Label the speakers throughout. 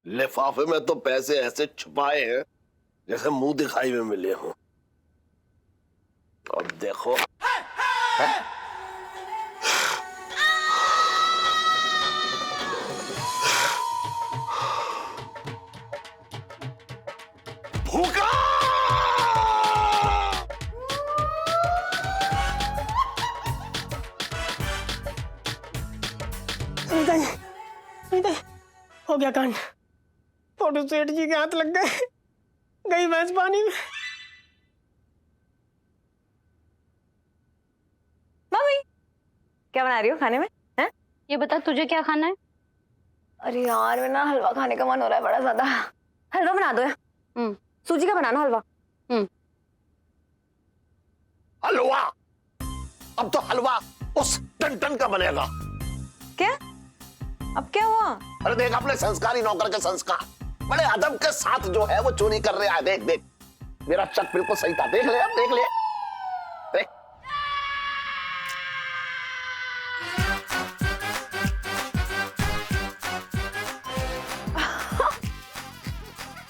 Speaker 1: लिफाफे में तो पैसे ऐसे छुपाए हैं जैसे मुंह दिखाई में मिले हों। अब देखो। भूखा।
Speaker 2: हो गया कांड। फोटो सेठ जी के हाथ लग गए, गई भैंस पानी में।
Speaker 3: मम्मी क्या बना रही हो खाने में? हैं?
Speaker 4: ये बता तुझे क्या खाना है?
Speaker 3: अरे यार मैं ना हलवा खाने का मन हो रहा है बड़ा ज्यादा। हलवा बना दो यार। सूजी का बनाना हलवा।
Speaker 1: हलवा? अब तो हलवा उस टन का बनेगा।
Speaker 3: क्या? अब क्या हुआ?
Speaker 1: अरे देख अपने संस्कारी नौकर के संस्कार, बड़े अदब के साथ जो है वो चोरी कर रहा है। देख देख मेरा शक बिल्कुल सही था। देख ले, अब देख ले, देख।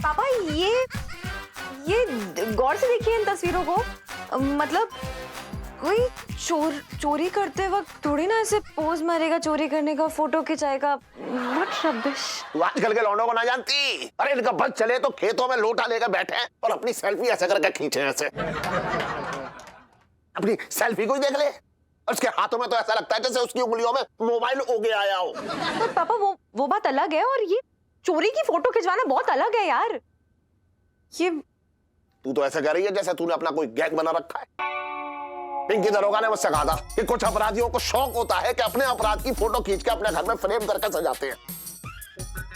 Speaker 3: पापा ये गौर से देखिए इन तस्वीरों को। मतलब कोई चोरी करते वक्त थोड़ी ना ऐसे पोज मारेगा चोरी करने का, फोटो खिंचाएगा। What rubbish.
Speaker 1: तू आजकल के लौंडों को ना जानती। अरे इनका बस चले तो खेतों में लोटा लेकर बैठे हैं और अपनी सेल्फी ऐसे करके खींचे ऐसे। अपनी सेल्फी को ही देख ले, उसके हाथों में तो ऐसा लगता है जैसे उसकी उंगलियों में मोबाइल उगे आया हो।
Speaker 3: पर पापा वो बात अलग है, और ये चोरी की फोटो खिंचवाना बहुत अलग है यार। ये
Speaker 1: तू तो ऐसा कह रही है जैसे तूने अपना कोई गैंग बना रखा है। पिंकी दरोगा ने मुझसे कहा था कि कुछ अपराधियों को शौक होता है कि अपने अपराध की फोटो खींच के अपने घर में फ्रेम करके सजाते हैं,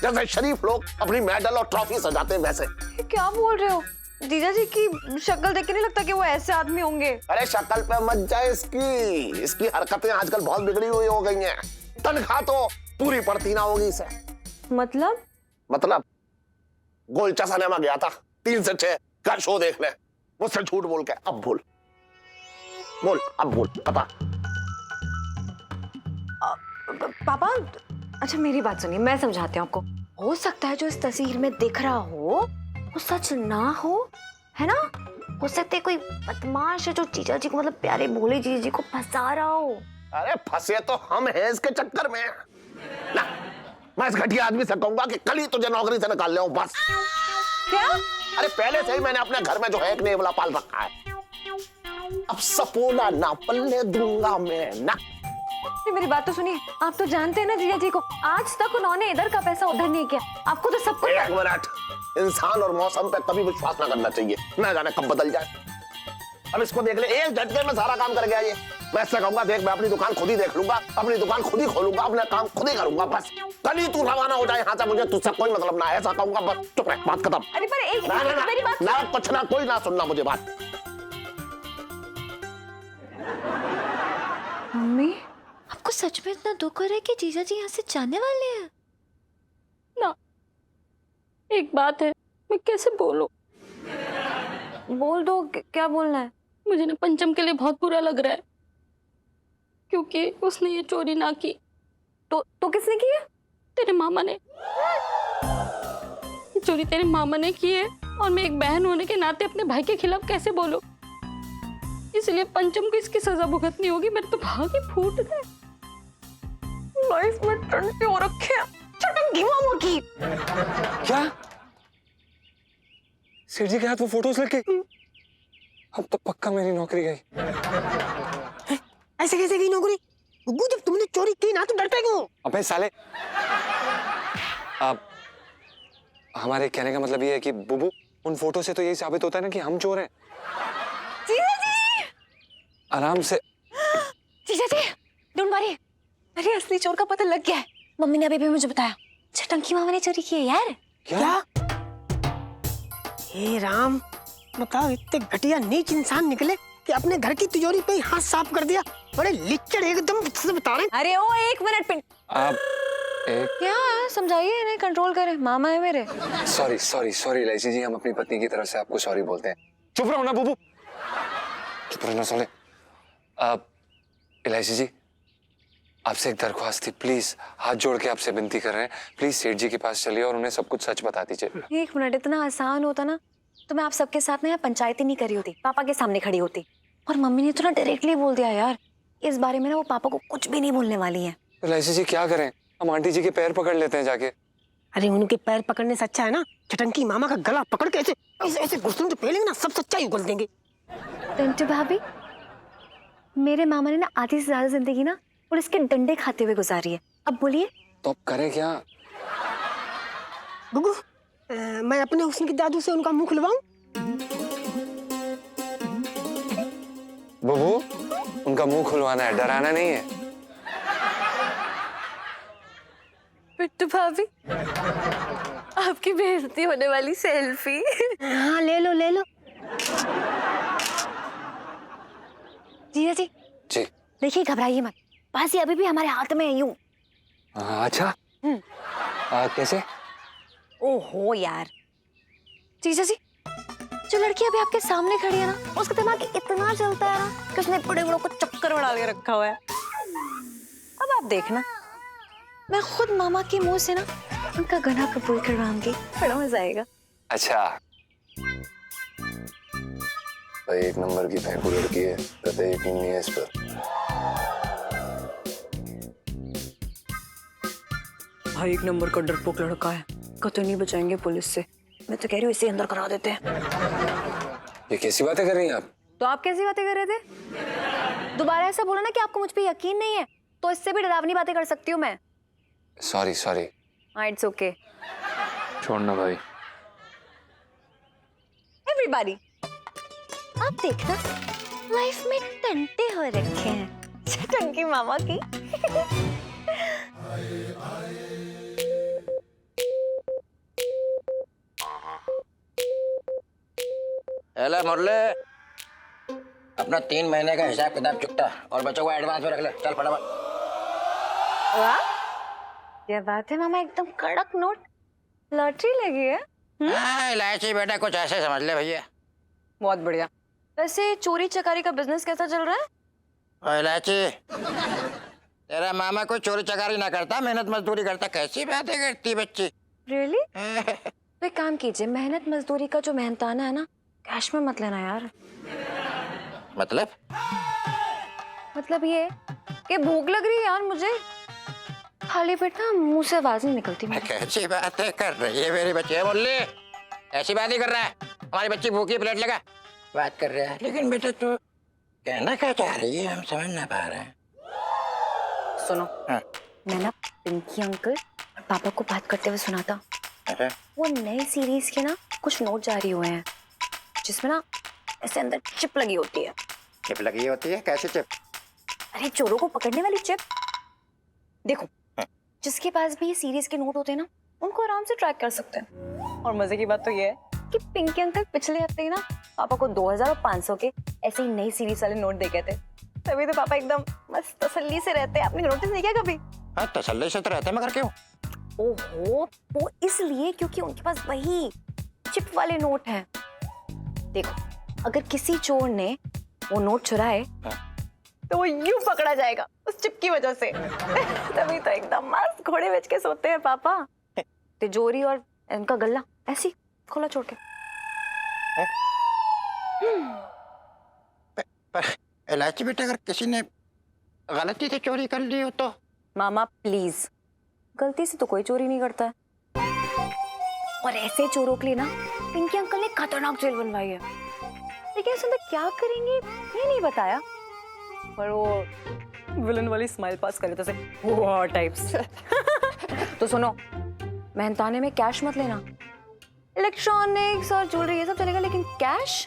Speaker 1: जैसे शरीफ लोग अपनी मेडल और ट्रॉफी सजाते हैं वैसे।
Speaker 3: क्या बोल रहे हो? जीजा जी की शक्ल देख के नहीं लगता कि वो ऐसे आदमी होंगे।
Speaker 1: अरे शक्ल पे मत जाए इसकी हरकतें आजकल बहुत बिगड़ी हुई हो गई हैं। तनख्वाह तो पूरी पड़ती ना होगी इसे।
Speaker 3: मतलब
Speaker 1: गोल चसाने में गया था 3 से 6 का शो देख ले, मुझसे झूठ बोल के। अब बोल बता।
Speaker 3: पापा अच्छा मेरी बात सुनिए, मैं समझाती हूँ आपको। हो सकता है जो इस तस्वीर में दिख रहा हो वो सच ना हो, है ना? हो सकता है कोई बदमाश है जो जीजा जी को, मतलब प्यारे भोले जीजा जी को फंसा रहा हो।
Speaker 1: अरे फंसे तो हम हैं इसके चक्कर में ना। मैं इस घटिया आदमी से कहूंगा कि कल ही तुझे नौकरी से निकाल ले बस।
Speaker 3: क्या?
Speaker 1: अरे पहले से ही मैंने अपने घर में जो है एक नेवला पाल रखा है। अब सपोला ना पल्ले दूंगा मैं ना।
Speaker 3: मेरी बात तो सुनिए, आप तो जानते हैं ना जीजा जी को, आज तक उन्होंने इधर का पैसा उधर नहीं किया। आपको तो सब कुछ।
Speaker 1: एक मिनट, इंसान और मौसम पे कभी विश्वास ना करना चाहिए, ना जाने कब बदल जाए। अब इसको देख ले, एक झटके में सारा काम कर गया ये। मैं इससे कहूंगा देख मैं अपनी दुकान खुद ही देख लूंगा, अपनी दुकान खुद ही खोलूंगा, अपने काम खुद ही करूंगा, बस कल ही तू रवाना हो जाए यहाँ से, मुझे तुझसे कोई मतलब ना है, ऐसा कहूंगा बस। चुप रह, बात खत्म।
Speaker 3: अरे पर एक मेरी बात
Speaker 1: ना कुछ ना कोई ना सुनना मुझे बात।
Speaker 3: मम्मी आपको सच में इतना दुख हो रहा है कि जीजा जी यहाँ से जाने वाले हैं?
Speaker 4: ना, एक बात है, मैं कैसे बोलूं?
Speaker 3: बोल दो, क्या बोलना है?
Speaker 4: मुझे ना पंचम के लिए बहुत बुरा लग रहा है, क्योंकि उसने ये चोरी ना की।
Speaker 3: तो किसने की है?
Speaker 4: तेरे मामा ने। ये चोरी तेरे मामा ने की है, और मैं एक बहन होने के नाते अपने भाई के खिलाफ कैसे बोलूं? इसलिए पंचम को इसकी सजा भुगतनी होगी। मेरे तो भाग ही फूट गए।
Speaker 3: लाइफ में टंटे हो रखे हैं, चटंगी मामा की।
Speaker 5: क्या? सेठ जी के हाथ वो फोटोज लग गई? अब तो पक्का मेरी नौकरी गई।
Speaker 2: ऐसे कैसे गई नौकरी? गुग्गू जब तुमने चोरी की ना तो डरते क्यों?
Speaker 5: अबे साले, अब हमारे कहने का मतलब ये है कि बुबू उन फोटो से तो यही साबित होता है ना कि हम चोर हैं।
Speaker 3: जीजा जी
Speaker 5: आराम से।
Speaker 3: जीजा जी डोंट वरी, अरे असली चोर का पता लग गया है। मम्मी ने अभी भी मुझे बताया, चटंकी मामा ने चोरी की है यार।
Speaker 5: क्या?
Speaker 2: हे राम, बताओ इतने घटिया नीच इंसान निकले कि अपने घर की तिजोरी पे ही हाथ साफ कर दिया। बड़े लिच्चड़ एकदम से बता रहे।
Speaker 3: अरे ओ एक मिनट पिन।
Speaker 5: आप एक
Speaker 3: क्या समझाइए, इन्हें कंट्रोल करें, मामा है मेरे।
Speaker 5: सॉरी इलायची जी, हम अपनी पत्नी की तरफ से आपको सॉरी बोलते हैं। चुप रहो ना बुबू, चुप रहना साले। इलायची जी, आपसे एक दरख्वास्त थी, प्लीज हाथ जोड़ के आपसे विनती कर रहे हैं, प्लीज सेठ जी के पास चलिए और उन्हें सब कुछ सच बता दीजिए।
Speaker 3: एक मिनट, इतना आसान होता ना तो मैं आप सबके साथ ना यहाँ पंचायत ही नहीं करी होती, पापा के सामने खड़ी होती। और मम्मी ने तो ना डायरेक्टली बोल दिया यार, इस बारे में ना वो पापा को कुछ भी नहीं बोलने वाली है।
Speaker 5: तो लैसी जी क्या करें, हम आंटी जी के पैर पकड़ लेते हैं जाके।
Speaker 2: अरे उनके पैर पकड़ने से अच्छा है ना चटंकी मामा का गला पकड़ के ऐसे ऐसे ऐसे घुसने तो पहले ना सब सच्चाई उगल देंगे।
Speaker 3: पिंटू भाभी, मेरे मामा ने ना आधी से ज्यादा जिंदगी ना पुलिस के डंडे खाते हुए गुजारी है। अब बोलिए
Speaker 5: तो अब करें क्या?
Speaker 2: गुगु, मैं अपने हुस्न की जादू से उनका मुंह खुलवाऊं?
Speaker 5: बुबू, उनका मुंह खुलवाना है, डराना नहीं है।
Speaker 3: पिंटू भाभी, आपकी बेइज्जती होने वाली सेल्फी।
Speaker 2: हाँ ले लो ले लो।
Speaker 3: जीजा जी,
Speaker 5: जी।
Speaker 3: देखिए घबराइए मत, बाजी अभी भी हमारे हाथ में है यूं।
Speaker 5: अच्छा। कैसे?
Speaker 3: ओहो यार, जीजा जी, जो लड़की अभी आपके सामने खड़ी है ना, उसका दिमाग इतना चलता है ना कि उसने बड़े बड़ों को चक्कर में डाल के रखा हुआ है। अब आप देखना, मैं खुद मामा के मुंह से ना उनका गला कबूल करवाऊंगी, बड़ा मजा आएगा।
Speaker 5: अच्छा। भाई एक नंबर की फेंकू लड़की है, कतई यकीन नहीं है इस पर।
Speaker 3: भाई एक नंबर का डरपोक लड़का है, कतई नहीं बचाएंगे पुलिस से। मैं तो कह रही हूँ इसे अंदर करा देते हैं।
Speaker 5: ये कैसी बातें कर रही हैं आप?
Speaker 3: तो आप कैसी बातें कर रहे थे? दोबारा ऐसा बोला ना कि आपको मुझ पे यकीन नहीं है, तो इससे भी डरावनी बातें कर सकती हूँ मैं।
Speaker 5: Sorry sorry.
Speaker 3: हाँ, इट्स ओके।
Speaker 5: छोड़ना भाई।
Speaker 3: एवरीबॉडी, आप देखना, लाइफ में टंटे हो रखे हैं चटंकी मामा की।
Speaker 6: हेलो मुरली, अपना 3 महीने का हिसाब किताब चुकता और बचा हुआ एडवांस में रख ले। चल फटाफट।
Speaker 3: वाह, क्या बात है मामा, एकदम कड़क नोट। लॉटरी लगी है।
Speaker 6: हाँ, इलायची बेटा कुछ ऐसे समझ ले भैया।
Speaker 3: बहुत बढ़िया। वैसे चोरी चकारी का बिजनेस कैसा चल रहा है?
Speaker 6: ओ इलायची, तेरा मामा कोई चोरी चकारी ना करता, मेहनत मजदूरी करता। कैसी बातें करती बच्ची।
Speaker 3: रियली? तो एक काम कीजिए, मेहनत मजदूरी का जो मेहनताना है ना, कैश में मत लेना यार। मतलब ये कि भूख लग रही है यार मुझे, खाली पेट ना मुंह से आवाज नहीं निकलती मेरी।
Speaker 6: कैसी बातें कर रही है मेरी बच्ची? है मुरली, ऐसी बात ही कर रहा है। हमारी बच्ची भूखी, प्लेट लगा बात कर रहा है। लेकिन बेटा तू कहना क्या चाह रही है, हम समझ ना पा रहे हैं।
Speaker 3: सुनो,
Speaker 6: हाँ।
Speaker 3: मैं ना पिंकी अंकल और पापा को बात करते हुए सुना था।
Speaker 6: अच्छा।
Speaker 3: वो नई सीरीज के ना कुछ नोट जारी हुए हैं, जिसमें ना ऐसे अंदर चिप लगी होती है।
Speaker 6: चिप लगी होती है? कैसी चिप?
Speaker 3: अरे चोरों को पकड़ने वाली चिप। देखो, जिसके पास भी ये सीरीज के नोट होते हैं ना, उनको आराम से ट्रैक कर सकते हैं। और मजे की बात तो ये है कि पिंकी अंकल पिछले हफ्ते ही ना पापा को 2000 और 500 के ऐसे ही नई सीरीज वाले नोट दे गए थे। तभी तो पापा एकदम मस्त तसल्ली से रहते हैं। आपने नोटिस नहीं किया कभी?
Speaker 6: हाँ, तसल्ली से तो रहते हैं, मगर क्यों?
Speaker 3: ओहो, वो इसलिए क्योंकि उनके पास वही चिप वाले नोट हैं। देखो, अगर किसी चोर ने वो नोट चुराए तो वो यूं पकड़ा जाएगा उस चिप की वजह से। तभी तो एकदम मस्त घोड़े बेच के सोते हैं पापा। तिजोरी और इनका गल्ला ऐसी खुला छोड़ के।
Speaker 6: पर इलायची बेटा, अगर किसी ने गलती से चोरी कर ली हो तो?
Speaker 3: मामा प्लीज, गलती से तो कोई चोरी नहीं करता है। और ऐसे चोरों के लिए ना पिंकी अंकल ने खतरनाक जेल बनवाई है। लेकिन इसमें क्या करेंगे ये नहीं बताया, पर वो विलन वाली स्माइल पास कर लेते थे वो टाइप्स। तो सुनो, मेहनताने में कैश मत लेना, इलेक्ट्रॉनिक्स और ज्वेलरी ये सब चलेगा, लेकिन कैश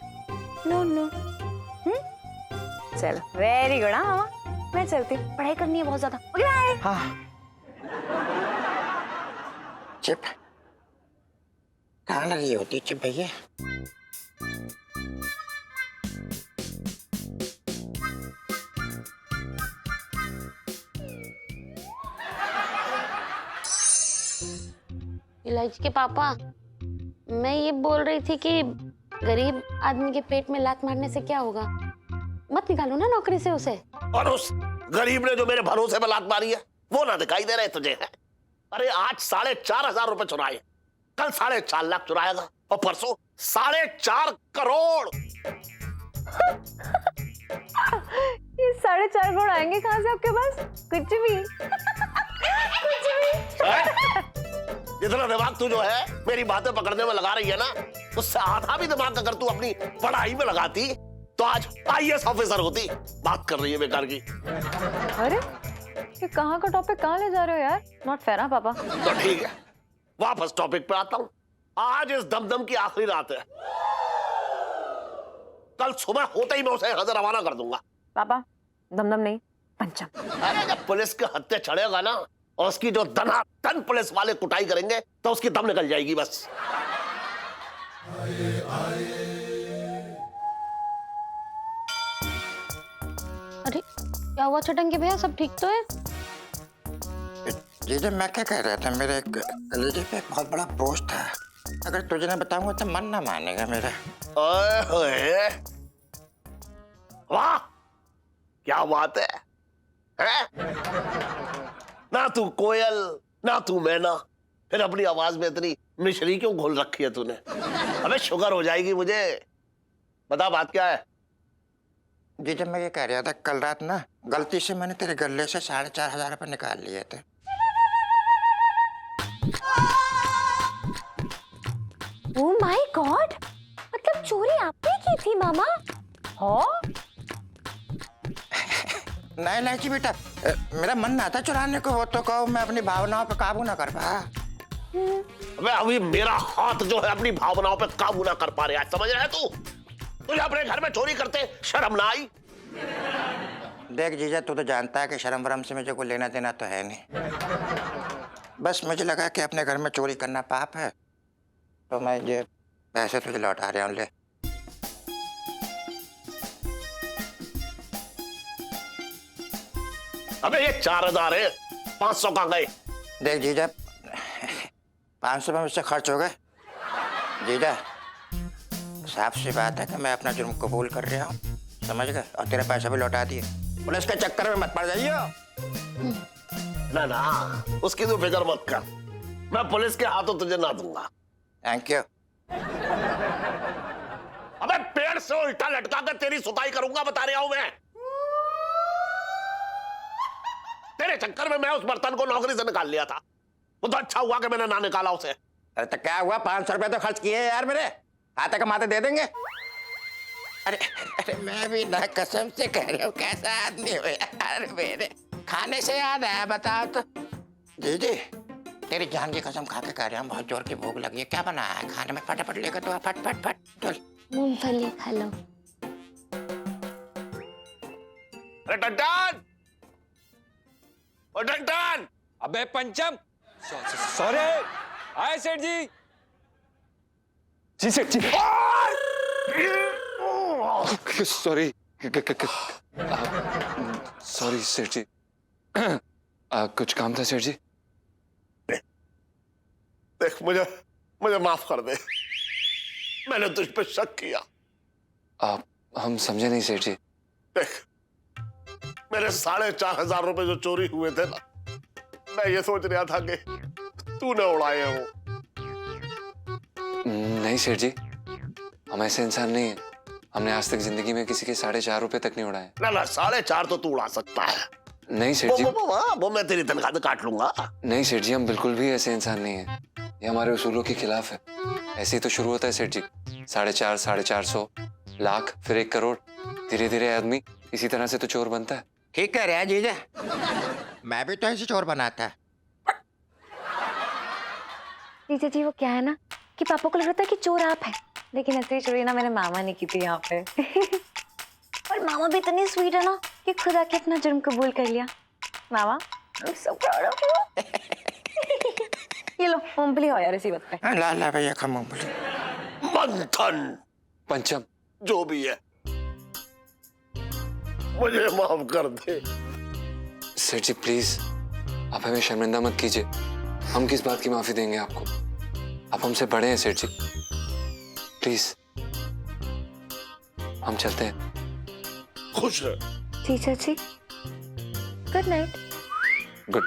Speaker 3: नो नो। चल, वेरी गुड। हाँ मामा, मैं चलती हूँ, पढ़ाई करनी है बहुत ज्यादा। Okay bye.
Speaker 6: हाँ। चिप कहाँ लगी होती चिप भैया?
Speaker 7: इलायची के पापा, मैं ये बोल रही थी कि गरीब आदमी के पेट में लात मारने से क्या होगा? मत निकालो ना नौकरी से उसे।
Speaker 6: और उस
Speaker 1: गरीब ने जो मेरे भरोसे में लात मारी है वो ना दिखाई दे रहे तुझे है? अरे आज 4,500 रुपए चुराए, कल 4.5 लाख चुराएगा और परसों 4.5 करोड़।
Speaker 3: ये 4.5 करोड़ आएंगे कहाँ से आपके पास? कुछ भी कुछ भी।
Speaker 1: जितना दिमाग तू जो है मेरी बातें पकड़ने में लगा रही है ना, उससे आधा भी दिमाग अगर तू अपनी पढ़ाई में लगाती तो आज IAS ऑफिसर होती। बात कर रही है बेकार की।
Speaker 3: अरे ये कहाँ का टॉपिक कहाँ ले जा रहे हो यार? नॉट फेयर हाँ पापा।
Speaker 1: तो ठीक है, वापस टॉपिक पे आता हूँ। आज इस दमदम की आखिरी रात है, कल सुबह होते ही मैं उसे यहाँ से रवाना कर दूंगा।
Speaker 3: पापा दमदम नहीं, पंचम।
Speaker 1: अरे जब पुलिस के हत्थे चढ़ेगा ना और उसकी जो धनाधन पुलिस वाले कुटाई करेंगे तो उसकी दम निकल जाएगी बस।
Speaker 7: अरे क्या हुआ छटंगी भैया, सब ठीक तो है?
Speaker 6: जीजा मैं क्या कह रहा था, मेरे कलेजे पे बहुत बड़ा बोझ था। अगर तुझे ना बताऊंगा तो मन ना मानेगा मेरा।
Speaker 1: ओए होए, वाह क्या बात है, हैं? ना तू कोयल ना तू मैना, फिर अपनी आवाज में इतनी मिश्री क्यों घोल रखी है तूने? अबे शुगर हो जाएगी मुझे। बता बात क्या है?
Speaker 6: जीजा मैं ये कह रहा था, कल रात ना गलती से मैंने तेरे गले से 4,500 रुपये निकाल लिए थे।
Speaker 3: ओह माय गॉड, मतलब चोरी आपने की थी मामा? हाँ?
Speaker 6: नहीं नहीं बेटा, मेरा मन ना था चुराने को, वो तो कहो मैं अपनी भावनाओं पे काबू ना कर पा।
Speaker 1: अबे अभी मेरा हाथ जो है अपनी भावनाओं पे काबू ना कर पा रहा है, समझ रहा है तू? तुझे अपने घर में चोरी करते शर्म ना आई?
Speaker 6: देख जीजा तू तो जानता है कि शर्म वरम से मुझे कोई लेना देना तो है नहीं। बस मुझे लगा कि अपने घर में चोरी करना पाप है, तो मैं ये पैसे तुझे लौटा रहा हूँ, ले।
Speaker 1: अबे ये 4,000 है, 500 कहाँ गए?
Speaker 6: देख जीजा 500 में मुझसे खर्च हो गए। जीजा साफ सी बात है कि मैं अपना जुर्म कबूल कर रहा हूँ, समझ गए? और तेरा पैसा भी लौटा दिए। पुलिस के चक्कर में मत पड़ जाइयो।
Speaker 1: ना ना उसकी तो फिक्र मत कर, मैं पुलिस के हाथों तुझे ना दूंगा।
Speaker 6: Thank you.
Speaker 1: अबे पेड़ से उल्टा लटका कर तेरी सुताई करूंगा, बता रहा हूं मैं। तेरे चक्कर में मैं उस बर्तन को नौकरी से निकाल लिया था, वो तो अच्छा हुआ कि मैंने ना निकाला उसे।
Speaker 6: अरे तो क्या हुआ, 500 रुपए तो खर्च किए यार, मेरे हाथे का माथे दे देंगे। अरे अरे मैं भी ना कसम से कह रहा हूँ, कैसा आदमी हो यार मेरे। खाने से याद आया, बताओ तो। जी जी तेरी जान की कसम खा के कह रहा हूँ, बहुत जोर की भूख लगी है। क्या बनाया है खाने में? फटाफट लेकर तो फट फट फट चल।
Speaker 7: मूंगफली खा लो।
Speaker 1: अरे टंटन, ओ टंटन!
Speaker 5: अबे पंचम, सॉरी। हाय सेठ जी। जी सेठ जी। सॉरी सॉरी सेठ जी। कुछ काम था सेठ जी।
Speaker 1: देख मुझे माफ कर दे, मैंने तुझ पे शक किया।
Speaker 5: हम समझे नहीं सेठ जी।
Speaker 1: देख मेरे 4,500 रुपए जो चोरी हुए थे ना, मैं ये सोच रहा था कि तूने उड़ाए हो।
Speaker 5: नहीं सेठ जी, हम ऐसे इंसान नहीं है। हमने आज तक जिंदगी में किसी के 4.5 रुपए तक नहीं उड़ाए।
Speaker 1: ना 4.5 तो तू उड़ा सकता है।
Speaker 5: नहीं सेठ जी,
Speaker 1: वो मैं तेरी तनख्वाह से काट लूंगा।
Speaker 5: नहीं सेठ जी, हम बिल्कुल भी ऐसे इंसान नहीं है। ये हमारे उसूलों के खिलाफ है। ऐसे ही तो शुरू होता है सेठ जी, 4.5, 450, लाख, फिर 1 करोड़। धीरे धीरे आदमी इसी तरह से तो चोर बनता है।
Speaker 6: ठीक कह रहा है जीजा, मैं भी तो ऐसे चोर बना था।
Speaker 3: जीजा जी वो क्या है ना कि पापा को लग रहा था कि चोर आप हैं, लेकिन ऐसी चोरी ना मेरे मामा ने की थी यहाँ पे। और मामा भी इतनी स्वीट है ना कि खुद आके अपना जुर्म कबूल कर लिया। मामा I'm so proud of you। ये लो मूंगफली हो यार इसी वक्त पे।
Speaker 6: ला ला भैया खा मूंगफली।
Speaker 1: मंथन
Speaker 5: पंचम,
Speaker 1: जो भी है मुझे माफ कर दे।
Speaker 5: सेठ जी प्लीज, आप हमें शर्मिंदा मत कीजिए। हम किस बात की माफी देंगे आपको? आप हमसे बड़े हैं सेठ जी, प्लीज हम चलते हैं।
Speaker 1: खुश रह।
Speaker 3: जीजा जी good night.
Speaker 5: Good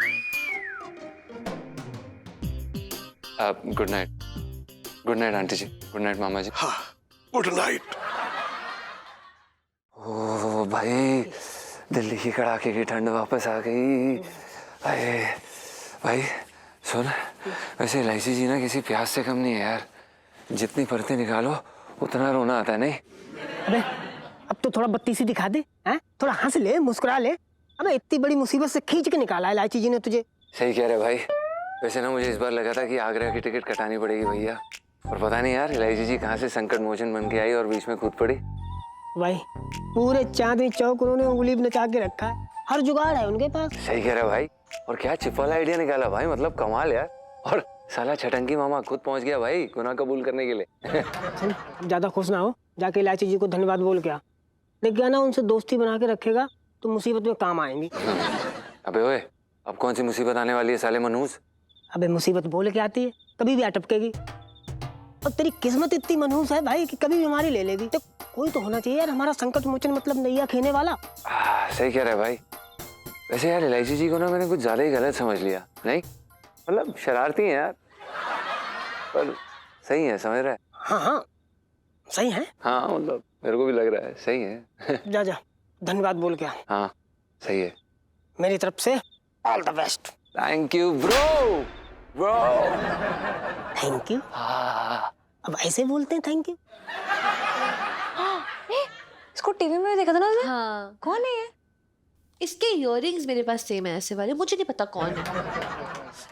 Speaker 5: good night. Good night aunty जी। गुड नाइट मामा जी।
Speaker 1: हाँ, गुड नाइट।
Speaker 5: ओ भाई, दिल्ली की कड़ाके की ठंड वापस आ गई। अरे भाई सुन, वैसे इलायची जी ना किसी प्यास से कम नहीं है यार। जितनी परतें निकालो उतना रोना आता है। नहीं
Speaker 2: अबे अब तो थोड़ा बत्तीसी दिखा दे, हैं? थोड़ा हंस ले, मुस्कुरा ले। अबे इतनी बड़ी मुसीबत से खींच के निकाला इलायची जी ने तुझे।
Speaker 5: सही कह रहे भाई। वैसे ना मुझे इस बार लगा था कि आगरा की टिकट कटानी पड़ेगी भैया, और पता नहीं यार इलायची जी कहाँ से संकट मोचन बन के आई और बीच में कूद पड़ी।
Speaker 2: भाई पूरे चांदनी चौक उन्होंने उंगली में नचा के रखा है, हर जुगाड़ है उनके पास।
Speaker 5: सही कह रहे भाई। और क्या चिप वाला आइडिया निकाला भाई, मतलब कमाल यार। और साला छटंकी मामा खुद पहुंच गया भाई गुनाह कबूल करने के लिए।
Speaker 2: सुन, ज्यादा खुश ना हो, जाके इलायची जी को धन्यवाद बोल के आ। देख गया ना, उनसे दोस्ती बना के रखेगा तो मुसीबत में काम आएंगी।
Speaker 5: अबे ओए, अब कौन सी मुसीबत आने वाली है साले मनहूस?
Speaker 2: अबे मुसीबत बोल के आती है, कभी भी अटपकेगी। और तेरी किस्मत इतनी मनहूस है भाई कि कभी भी हमारी ले लेगी। तो कोई तो होना चाहिए यार हमारा संकट मोचन, मतलब नैया खेने वाला।
Speaker 5: सही कह रहा है भाई। वैसे यार इलायची जी को ना मैंने कुछ ज्यादा ही गलत समझ लिया। नहीं मतलब शरारती हैं यार, पर सही है, समझ रहा है।
Speaker 2: हाँ हाँ सही है।
Speaker 5: हाँ मतलब मेरे को भी लग रहा है सही है।
Speaker 2: जा जा धन्यवाद बोल के आ।
Speaker 5: हाँ सही है।
Speaker 2: मेरी तरफ से all the best.
Speaker 5: Thank you bro. Bro
Speaker 2: thank you.
Speaker 5: हाँ
Speaker 2: अब ऐसे बोलते हैं थैंक यू।
Speaker 3: इसको टीवी में भी देखा था ना उसने?
Speaker 7: हाँ,
Speaker 3: कौन है ये?
Speaker 7: इसके इयररिंग्स मेरे पास सेम है ऐसे वाले, मुझे नहीं पता कौन है।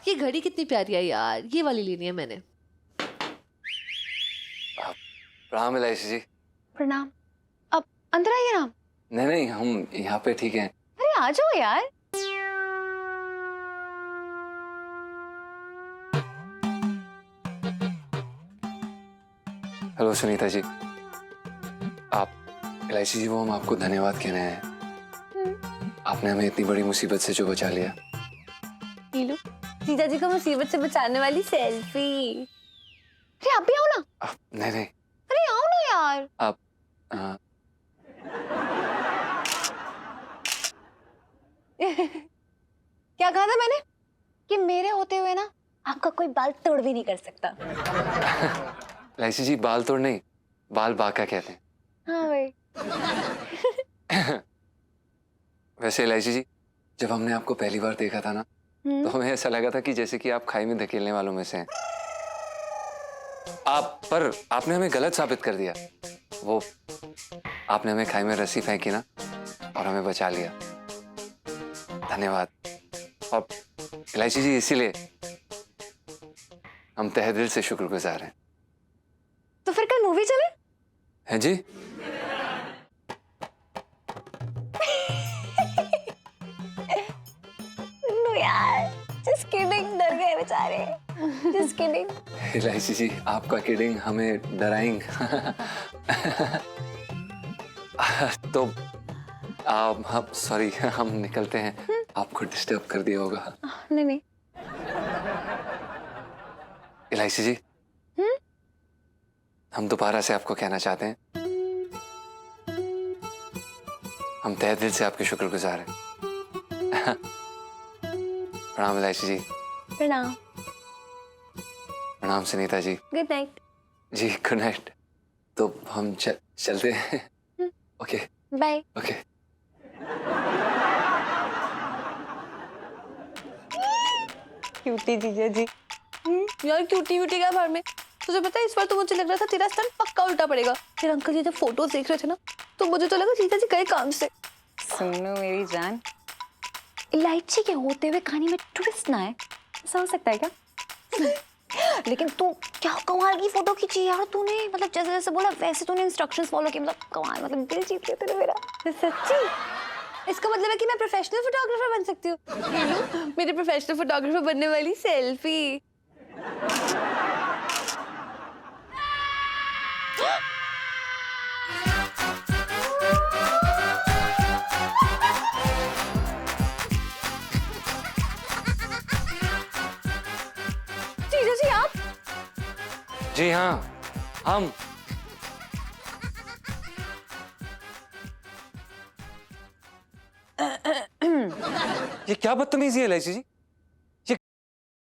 Speaker 7: ये घड़ी कितनी प्यारी है यार, ये वाली लेनी है मैंने।
Speaker 5: प्रणाम इलायची जी।
Speaker 3: प्रणाम। अब अंदर आइए ना।
Speaker 5: नहीं नहीं, हम यहाँ पे ठीक हैं।
Speaker 3: अरे आ जाओ यार।
Speaker 5: हेलो सुनीता जी, आप इलायची जी, वो हम आपको धन्यवाद कहने आए हैं। आपने हमें इतनी बड़ी मुसीबत से जो बचा लिया।
Speaker 3: नीलू, जीजा जी को मुसीबत से बचाने वाली सेल्फी। अरे आप भी आओ ना।
Speaker 5: नहीं नहीं,
Speaker 3: अरे आओ ना यार।
Speaker 5: आप
Speaker 3: क्या कहा था मैंने? कि मेरे होते हुए ना आपका कोई बाल तोड़ भी नहीं कर सकता।
Speaker 5: इलायची जी, बाल तोड़ नहीं, बाल बांका कहते हैं।
Speaker 3: हाँ भाई।
Speaker 5: वैसे इलायची जी, जब हमने आपको पहली बार देखा था ना, तो हमें ऐसा लगा था कि जैसे कि आप खाई में धकेलने वालों में से हैं। पर आपने हमें गलत साबित कर दिया। वो आपने हमें खाई में रस्सी फेंकी ना, और हमें बचा लिया। धन्यवाद। और इलायची जी, इसीलिए हम तहे दिल से शुक्रगुजार हैं।
Speaker 3: तो फिर कल मूवी चले?
Speaker 5: हैं जी?
Speaker 3: नो यार, just kidding, डर गए बेचारे। Just kidding।
Speaker 5: इलायची जी, आपका किडिंग हमें डराएंगे। तो हम सॉरी, हम निकलते हैं। आपको डिस्टर्ब कर दिया होगा।
Speaker 3: नहीं नहीं।
Speaker 5: इलायची जी, हम दोबारा से आपको कहना चाहते हैं, हम तहे दिल से आपके शुक्रगुजार हैं। प्रणाम इलायची जी।
Speaker 3: प्रणाम।
Speaker 5: प्रणाम सुनीता जी।
Speaker 3: Good night.
Speaker 5: जी गुड नाइट। तो हम चलते हैं। Okay
Speaker 3: bye.
Speaker 5: ओके।
Speaker 3: क्यूटी जीजा जी। यार क्यूटी व्यूटी का बार में तुझे पता है, इस बार तो मुझे लग रहा था तेरा स्टंट पक्का उल्टा पड़ेगा। फिर अंकल जी जब फोटोज देख रहे थे ना, तो मुझे तो लगा जीजा जी गए काम से।
Speaker 8: सुनो मेरी जान,
Speaker 3: इलायची के होते हुए कहानी में ट्विस्ट ना है, समझ सकता है क्या? लेकिन तू क्या कमाल की फोटो खींची यार तूने, मतलब जैसे जैसे बोला वैसे तूने इंस्ट्रक्शंस फॉलो किए, मतलब कमाल, मतलब दिल जीत लिया तूने मेरा। सच्ची? इसका मतलब है कि मैं प्रोफेशनल फोटोग्राफर बन सकती हूँ। मेरे प्रोफेशनल फोटोग्राफर बनने वाली सेल्फी। जीजा जी आप?
Speaker 5: जी हाँ, हम ये क्या बदतमीजी है एलआईसी जी?